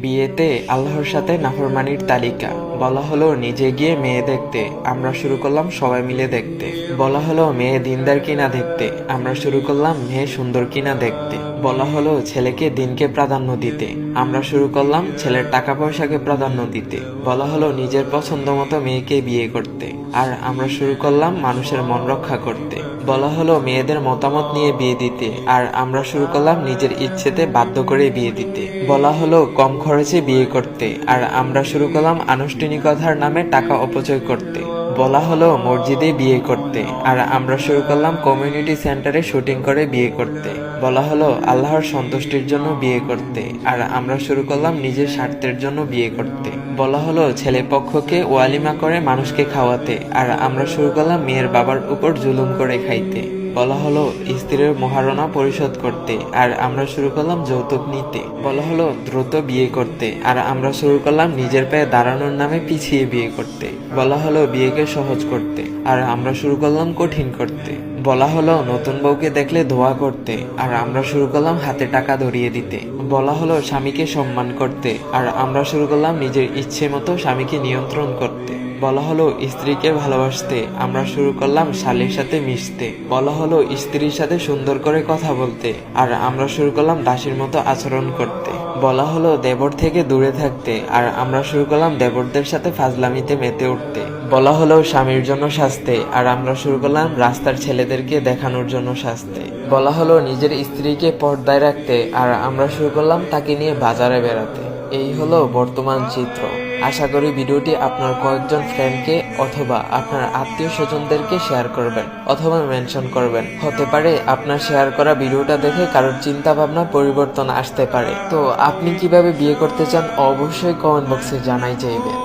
বিয়েতে আল্লাহর সাথে নাফরমানির তালিকা। বলা হলো নিজে গিয়ে মেয়ে দেখতে, আমরা শুরু করলাম সবাই মিলে দেখতে। বলা হলো মেয়ে দিনদার কিনা দেখতে, আমরা শুরু করলাম মেয়ে সুন্দর কিনা দেখতে। বলা হলো ছেলেকে দিনকে প্রাধান্য দিতে, আমরা শুরু করলাম ছেলের টাকা পয়সাকে প্রাধান্য দিতে। বলা হলো নিজের পছন্দ মতো মেয়েকে বিয়ে করতে, আর আমরা শুরু করলাম মানুষের মন রক্ষা করতে। বলা হলো মেয়েদের মতামত নিয়ে বিয়ে দিতে, আর আমরা শুরু করলাম নিজের ইচ্ছেতে বাধ্য করে বিয়ে দিতে। বলা হলো কম খরচে বিয়ে করতে, আর আমরা শুরু করলাম আনুষ্ঠানিকতার নামে টাকা অপচয় করতে। বলা হলো মসজিদে বিয়ে করতে, আর আমরা শুরু করলাম কমিউনিটি সেন্টারে শুটিং করে বিয়ে করতে। বলা হলো আল্লাহর সন্তুষ্টির জন্য বিয়ে করতে, আর আমরা শুরু করলাম নিজের স্বার্থের জন্য বিয়ে করতে। বলা হলো ছেলে পক্ষকে ওয়ালিমা করে মানুষকে খাওয়াতে, আর আমরা শুরু করলাম মেয়ের বাবার উপর জুলুম করে খাইতে। বলা হলো স্ত্রীর মহারণা পরিশোধ করতে, আর আমরা শুরু করলাম যৌতুক নিতে। বলা হলো দ্রুত বিয়ে করতে, আর আমরা শুরু করলাম নিজের পায়ে দাঁড়ানোর নামে পিছিয়ে বিয়ে করতে। বলা হলো বিয়েকে সহজ করতে, আর আমরা শুরু করলাম কঠিন করতে। বলা হলো নতুন বউকে দেখলে দোয়া করতে, আর আমরা শুরু করলাম হাতে টাকা ধরিয়ে দিতে। বলা হলো স্বামীকে সম্মান করতে, আর আমরা শুরু করলাম নিজের ইচ্ছে মতো স্বামীকে নিয়ন্ত্রণ করতে। বলা হলো স্ত্রীকে ভালোবাসতে, আমরা শুরু করলাম শালীর সাথে মিশতে। বলা হলো স্ত্রীর সাথে সুন্দর করে কথা বলতে, আর আমরা শুরু করলাম দাসীর মতো আচরণ করতে। বলা হলো দেবর থেকে দূরে থাকতে, আর আমরা শুরু করলাম দেবরদের সাথে ফাজলামিতে মেতে উঠতে। বলা হলো স্বামীর জন্য সাজতে, আর আমরা শুরু করলাম রাস্তার ছেলেদেরকে দেখানোর জন্য সাজতে। বলা হলো নিজের স্ত্রীকে পর্দায় রাখতে, আর আমরা শুরু করলাম তাকে নিয়ে বাজারে বেড়াতে। এই হলো বর্তমান চিত্র। আশা করি ভিডিওটি আপনার কয়েকজন ফ্রেন্ডকে অথবা আপনার আত্মীয় স্বজনদেরকে শেয়ার করবেন অথবা মেনশন করবেন। হতে পারে আপনার শেয়ার করা ভিডিওটা দেখে কারোর চিন্তা ভাবনা পরিবর্তন আসতে পারে। তো আপনি কিভাবে বিয়ে করতে চান অবশ্যই কমেন্ট বক্সে জানাই চাইবেন।